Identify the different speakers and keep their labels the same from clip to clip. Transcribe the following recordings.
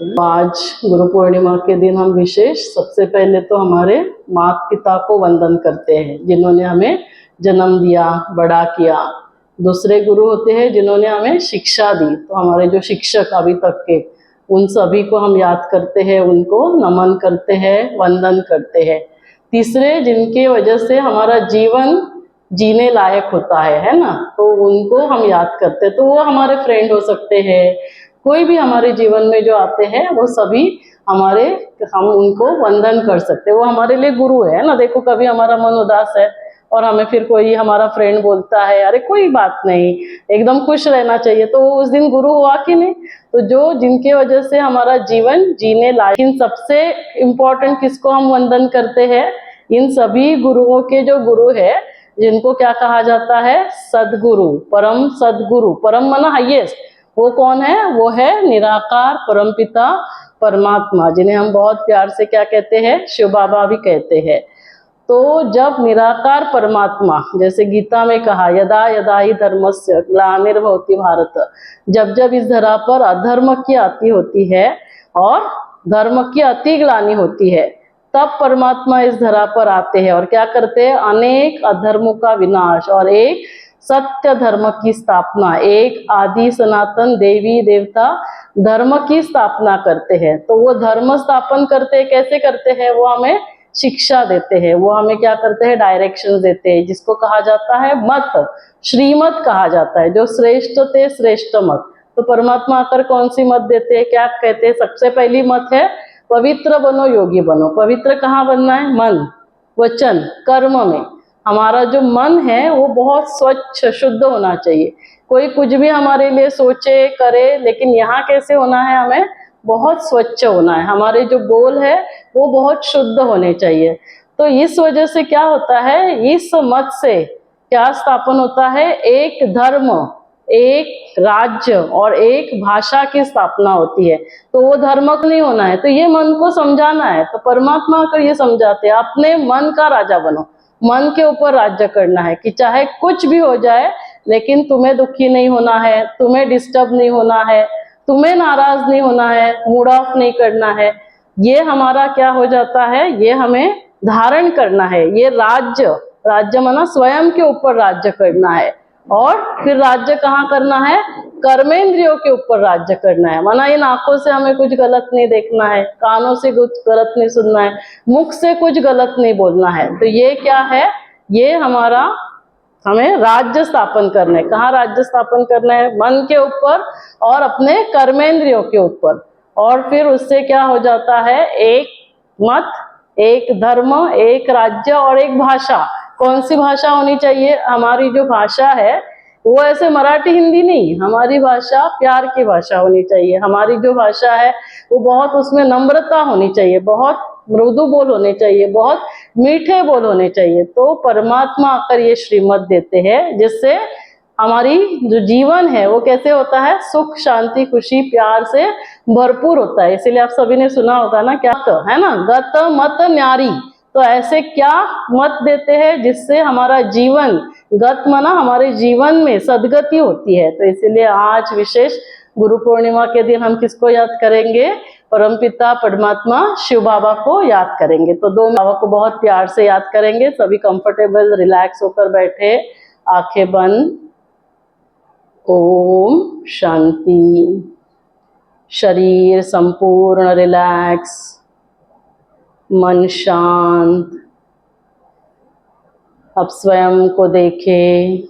Speaker 1: करते हैं। आज गुरु पूर्णिमा के दिन हम विशेष सबसे पहले तो हमारे माता पिता को वंदन करते हैं, जिन्होंने हमें जन्म दिया, बड़ा किया। दूसरे गुरु होते हैं जिन्होंने हमें शिक्षा दी, तो हमारे जो शिक्षक अभी तक के, उन सभी को हम याद करते हैं, उनको नमन करते हैं, वंदन करते हैं। तीसरे जिनके वजह से हमारा जीवन जीने लायक होता है ना, तो उनको हम याद करते हैं। तो वो हमारे फ्रेंड हो सकते हैं, कोई भी हमारे जीवन में जो आते हैं वो सभी हमारे, हम उनको वंदन कर सकते हैं, वो हमारे लिए गुरु है ना। देखो कभी हमारा मन उदास है और हमें फिर कोई हमारा फ्रेंड बोलता है अरे कोई बात नहीं, एकदम खुश रहना चाहिए, तो उस दिन गुरु हुआ कि नहीं। तो जो जिनके वजह से हमारा जीवन जीने लायक, इन सबसे इम्पोर्टेंट किसको हम वंदन करते हैं, इन सभी गुरुओं के जो गुरु है, जिनको क्या कहा जाता है, सदगुरु, परम सदगुरु। परम माना हाईएस्ट, वो कौन है, वो है निराकार परमपिता परमात्मा, जिन्हें हम बहुत प्यार से क्या कहते हैं, शिव बाबा भी कहते हैं। तो जब निराकार परमात्मा, जैसे गीता में कहा यदा यदा ही धर्मस्य ग्लानिर्भवति भारत, जब जब इस धरा पर अधर्म की आती होती है और धर्म की अति ग्लानि होती है, तब परमात्मा इस धरा पर आते हैं और क्या करते हैं, अनेक अधर्मों का विनाश और एक सत्य धर्म की स्थापना, एक आदि सनातन देवी देवता धर्म की स्थापना करते हैं। तो वो धर्म स्थापन करते हैं, कैसे करते हैं, वो हमें शिक्षा देते हैं, वो हमें क्या करते हैं, डायरेक्शन देते हैं, जिसको कहा जाता है मत, श्रीमत कहा जाता है, जो श्रेष्ठ थे श्रेष्ठ मत। तो परमात्मा आकर कौन सी मत देते हैं, क्या कहते हैं, सबसे पहली मत है पवित्र बनो योगी बनो। पवित्र कहाँ बनना है, मन वचन कर्म में। हमारा जो मन है वो बहुत स्वच्छ शुद्ध होना चाहिए। कोई कुछ भी हमारे लिए सोचे करे, लेकिन यहाँ कैसे होना है, हमें बहुत स्वच्छ होना है। हमारे जो बोल है वो बहुत शुद्ध होने चाहिए। तो इस वजह से क्या होता है, इस मत से क्या स्थापन होता है, एक धर्म, एक राज्य और एक भाषा की स्थापना होती है। तो वो धर्म नहीं होना है, तो ये मन को समझाना है। तो परमात्मा आकर ये समझाते हैं, अपने मन का राजा बनो, मन के ऊपर राज्य करना है कि चाहे कुछ भी हो जाए, लेकिन तुम्हें दुखी नहीं होना है, तुम्हें डिस्टर्ब नहीं होना है, तुम्हें नाराज नहीं होना है, मूड ऑफ नहीं करना है। ये हमारा क्या हो जाता है, ये हमें धारण करना है। ये राज्य, राज्य माना स्वयं के ऊपर राज्य करना है। और फिर राज्य कहाँ करना है, कर्मेंद्रियों के ऊपर राज्य करना है। माना इन आंखों से हमें कुछ गलत नहीं देखना है, कानों से कुछ गलत नहीं सुनना है, मुख से कुछ गलत नहीं बोलना है। तो ये क्या है, ये हमारा, हमें राज्य स्थापन करना है। कहाँ राज्य स्थापन करना है, मन के ऊपर और अपने कर्मेंद्रियों के ऊपर। और फिर उससे क्या हो जाता है, एक मत, एक धर्म, एक राज्य और एक भाषा। कौन सी भाषा होनी चाहिए, हमारी जो भाषा है वो ऐसे मराठी हिंदी नहीं, हमारी भाषा प्यार की भाषा होनी चाहिए। हमारी जो भाषा है वो बहुत, उसमें नम्रता होनी चाहिए, बहुत मृदु बोल होने चाहिए, बहुत मीठे बोल होने चाहिए। तो परमात्मा आकर ये श्रीमत देते हैं, जिससे हमारी जो जीवन है वो कैसे होता है, सुख शांति खुशी प्यार से भरपूर होता है। इसीलिए आप सभी ने सुना होगा ना, क्या है ना, गत मत न्यारी। तो ऐसे क्या मत देते हैं जिससे हमारा जीवन, गत माना हमारे जीवन में सदगति होती है। तो इसीलिए आज विशेष गुरु पूर्णिमा के दिन हम किसको याद करेंगे, परमपिता परमात्मा शिव बाबा को याद करेंगे। तो दो बाबा को बहुत प्यार से याद करेंगे। सभी कंफर्टेबल रिलैक्स होकर बैठे, आंखें बंद। ओम शांति। शरीर संपूर्ण रिलैक्स, मन शांत। अब स्वयं को देखें,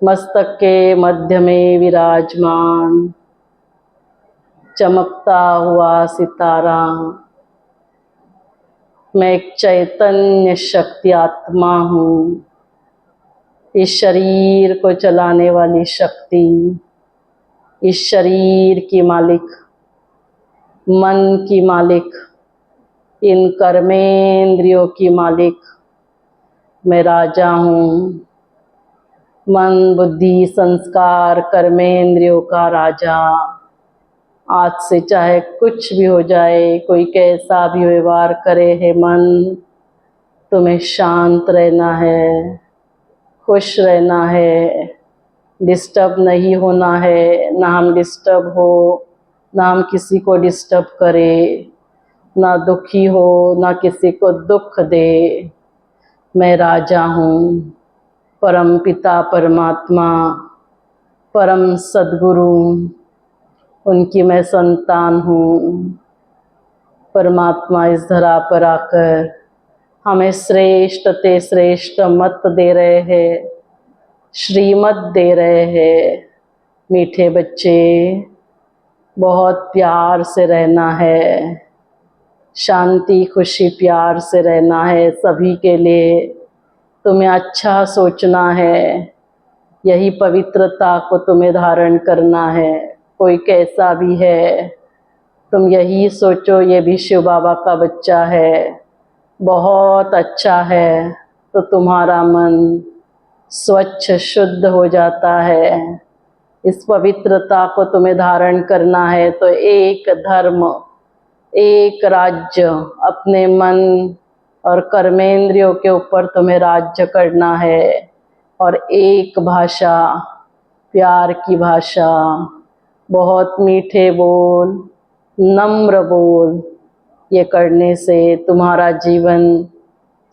Speaker 1: मस्तक के मध्य में विराजमान चमकता हुआ सितारा। मैं एक चैतन्य शक्ति आत्मा हूँ, इस शरीर को चलाने वाली शक्ति, इस शरीर की मालिक, मन की मालिक, इन कर्मेंद्रियों की मालिक मैं राजा हूँ। मन बुद्धि संस्कार कर्मेंद्रियों का राजा। आज से चाहे कुछ भी हो जाए, कोई कैसा भी व्यवहार करे है मन, तुम्हें शांत रहना है, खुश रहना है, डिस्टर्ब नहीं होना है, ना हम डिस्टर्ब हो, ना हम किसी को डिस्टर्ब करे, ना दुखी हो, ना किसी को दुख दे। मैं राजा हूँ, परम पिता परमात्मा, परम सद्गुरु, उनकी मैं संतान हूँ। परमात्मा इस धरा पर आकर हमें श्रेष्ठ ते श्रेष्ठ मत दे रहे हैं, श्रीमत दे रहे हैं। मीठे बच्चे, बहुत प्यार से रहना है, शांति खुशी प्यार से रहना है सभी के लिए। तुम्हें अच्छा सोचना है, यही पवित्रता को तुम्हें धारण करना है। कोई कैसा भी है, तुम यही सोचो ये भी शिव बाबा का बच्चा है, बहुत अच्छा है, तो तुम्हारा मन स्वच्छ शुद्ध हो जाता है। इस पवित्रता को तुम्हें धारण करना है तो एक धर्म, एक राज्य, अपने मन और कर्मेंद्रियों के ऊपर तुम्हें राज्य करना है। और एक भाषा, प्यार की भाषा, बहुत मीठे बोल, नम्र बोल, ये करने से तुम्हारा जीवन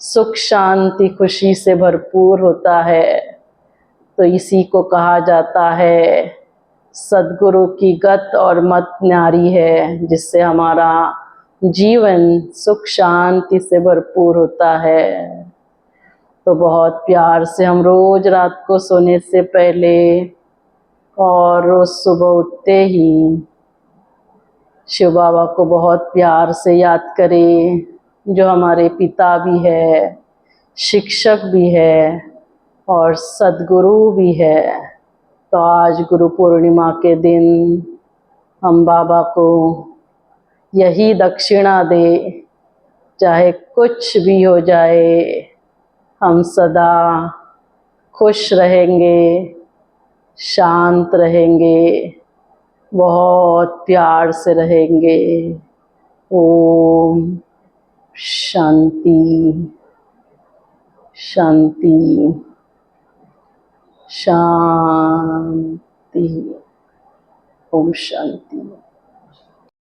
Speaker 1: सुख शांति खुशी से भरपूर होता है। तो इसी को कहा जाता है सद्गुरु की गत और मत न्यारी है, जिससे हमारा जीवन सुख शांति से भरपूर होता है। तो बहुत प्यार से हम रोज रात को सोने से पहले और रोज सुबह उठते ही शिव बाबा को बहुत प्यार से याद करें, जो हमारे पिता भी है, शिक्षक भी है और सद्गुरु भी है। तो आज गुरु पूर्णिमा के दिन हम बाबा को यही दक्षिणा दे, चाहे कुछ भी हो जाए, हम सदा खुश रहेंगे, शांत रहेंगे, बहुत प्यार से रहेंगे। ओम शांति शांति शांति। ओम शांति।